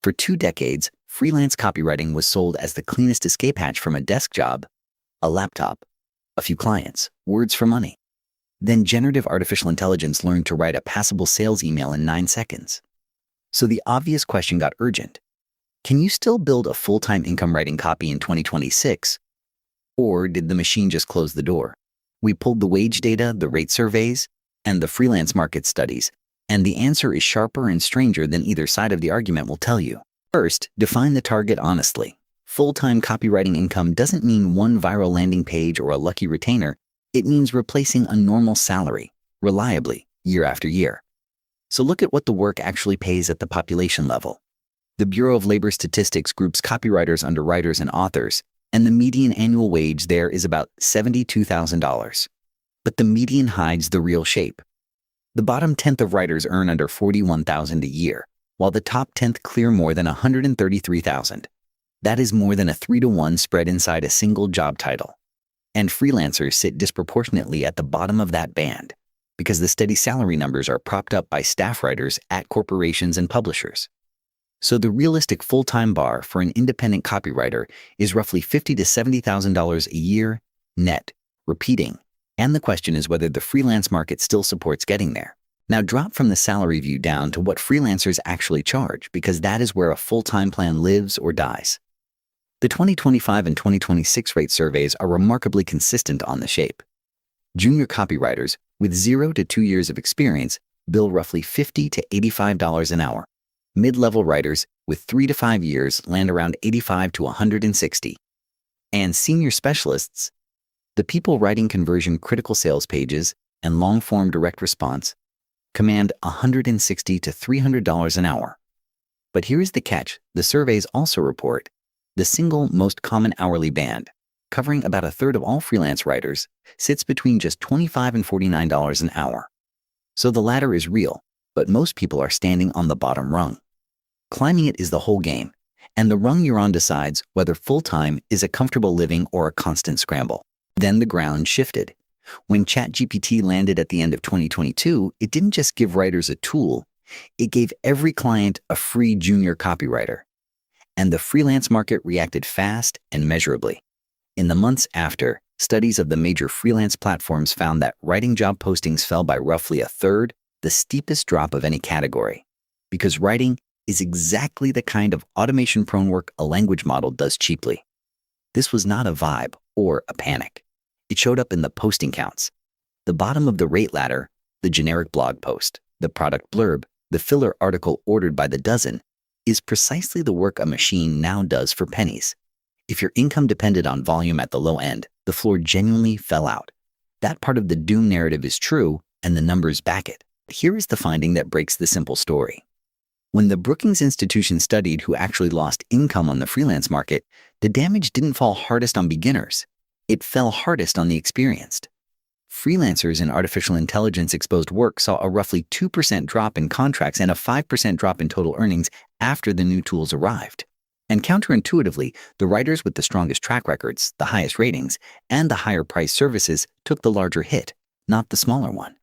For 2 decades, freelance copywriting was sold as the cleanest escape hatch from a desk job, a laptop, a few clients, words for money. Then generative artificial intelligence learned to write a passable sales email in 9 seconds. So the obvious question got urgent. Can you still build a full-time income writing copy in 2026? Or did the machine just close the door? We pulled the wage data, the rate surveys, and the freelance market studies, and the answer is sharper and stranger than either side of the argument will tell you. First, define the target honestly. Full-time copywriting income doesn't mean one viral landing page or a lucky retainer. It means replacing a normal salary, reliably, year after year. So look at what the work actually pays at the population level. The Bureau of Labor Statistics groups copywriters under writers and authors, and the median annual wage there is about $72,000. But the median hides the real shape. The bottom 10th of writers earn under $41,000 a year, while the top 10th clear more than $133,000. That is more than a 3-to-1 spread inside a single job title. And freelancers sit disproportionately at the bottom of that band, because the steady salary numbers are propped up by staff writers at corporations and publishers. So the realistic full-time bar for an independent copywriter is roughly $50,000 to $70,000 a year, net, repeating. And the question is whether the freelance market still supports getting there. Now drop from the salary view down to what freelancers actually charge, because that is where a full-time plan lives or dies. The 2025 and 2026 rate surveys are remarkably consistent on the shape. Junior copywriters with 0 to 2 years of experience bill roughly $50 to $85 an hour. Mid-level writers with 3 to 5 years land around $85 to $160. And senior specialists, the people writing conversion-critical sales pages and long-form direct response, command $160 to $300 an hour. But here's the catch: the surveys also report the single most common hourly band, covering about a third of all freelance writers, sits between just $25 and $49 an hour. So the latter is real, but most people are standing on the bottom rung. Climbing it is the whole game, and the rung you're on decides whether full-time is a comfortable living or a constant scramble. Then the ground shifted. When ChatGPT landed at the end of 2022, it didn't just give writers a tool, it gave every client a free junior copywriter. And the freelance market reacted fast and measurably. In the months after, studies of the major freelance platforms found that writing job postings fell by roughly a third, the steepest drop of any category. Because writing is exactly the kind of automation-prone work a language model does cheaply. This was not a vibe or a panic. It showed up in the posting counts. The bottom of the rate ladder, the generic blog post, the product blurb, the filler article ordered by the dozen, is precisely the work a machine now does for pennies. If your income depended on volume at the low end, the floor genuinely fell out. That part of the doom narrative is true, and the numbers back it. Here is the finding that breaks the simple story. When the Brookings Institution studied who actually lost income on the freelance market, the damage didn't fall hardest on beginners. It fell hardest on the experienced. Freelancers in artificial intelligence-exposed work saw a roughly 2% drop in contracts and a 5% drop in total earnings after the new tools arrived. And counterintuitively, the writers with the strongest track records, the highest ratings, and the higher priced services took the larger hit, not the smaller one.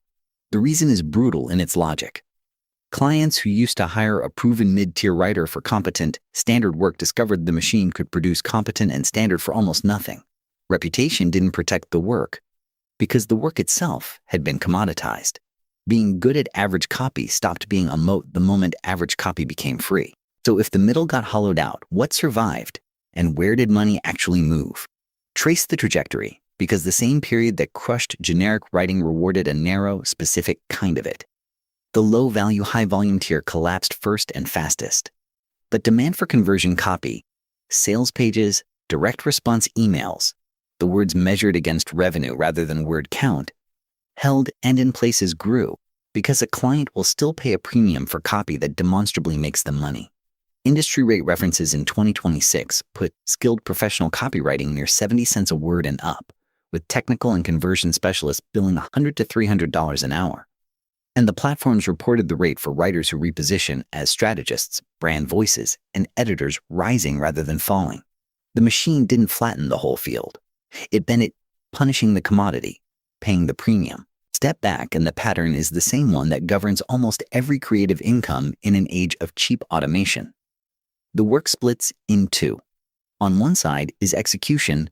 The reason is brutal in its logic. Clients who used to hire a proven mid-tier writer for competent, standard work discovered the machine could produce competent and standard for almost nothing. Reputation didn't protect the work, because the work itself had been commoditized. Being good at average copy stopped being a moat the moment average copy became free. So if the middle got hollowed out, what survived? And where did money actually move? Trace the trajectory, because the same period that crushed generic writing rewarded a narrow, specific kind of it. The low-value, high-volume tier collapsed first and fastest. But demand for conversion copy, sales pages, direct response emails, the words measured against revenue rather than word count, held and in places grew, because a client will still pay a premium for copy that demonstrably makes them money. Industry rate references in 2026 put skilled professional copywriting near 70 cents a word and up, with technical and conversion specialists billing $100 to $300 an hour. And the platforms reported the rate for writers who reposition as strategists, brand voices, and editors rising rather than falling. The machine didn't flatten the whole field. It bent it, punishing the commodity, paying the premium. Step back and the pattern is the same one that governs almost every creative income in an age of cheap automation. The work splits in two. On one side is execution,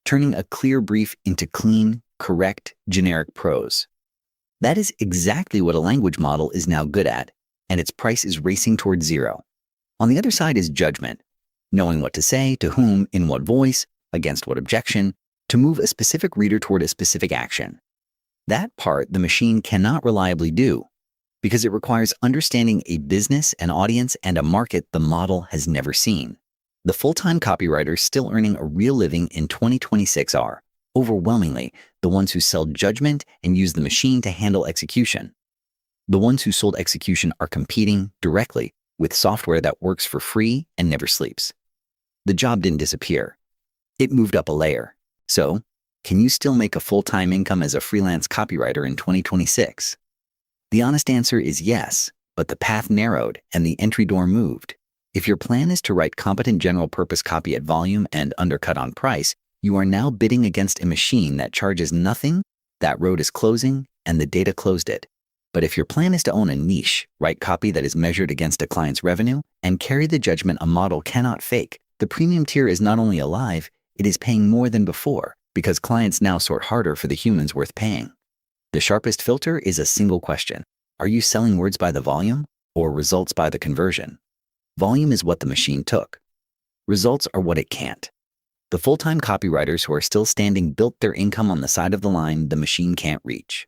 turning a clear brief into clean, correct, generic prose. That is exactly what a language model is now good at, and its price is racing towards zero. On the other side is judgment, knowing what to say, to whom, in what voice, against what objection, to move a specific reader toward a specific action. That part the machine cannot reliably do, because it requires understanding a business, an audience, and a market the model has never seen. The full-time copywriters still earning a real living in 2026 are, overwhelmingly, the ones who sell judgment and use the machine to handle execution. The ones who sold execution are competing directly with software that works for free and never sleeps. The job didn't disappear. It moved up a layer. So, can you still make a full-time income as a freelance copywriter in 2026? The honest answer is yes, but the path narrowed and the entry door moved. If your plan is to write competent general-purpose copy at volume and undercut on price, you are now bidding against a machine that charges nothing, that road is closing, and the data closed it. But if your plan is to own a niche, write copy that is measured against a client's revenue, and carry the judgment a model cannot fake, the premium tier is not only alive, it is paying more than before, because clients now sort harder for the humans worth paying. The sharpest filter is a single question. Are you selling words by the volume, or results by the conversion? Volume is what the machine took. Results are what it can't. The full-time copywriters who are still standing built their income on the side of the line the machine can't reach.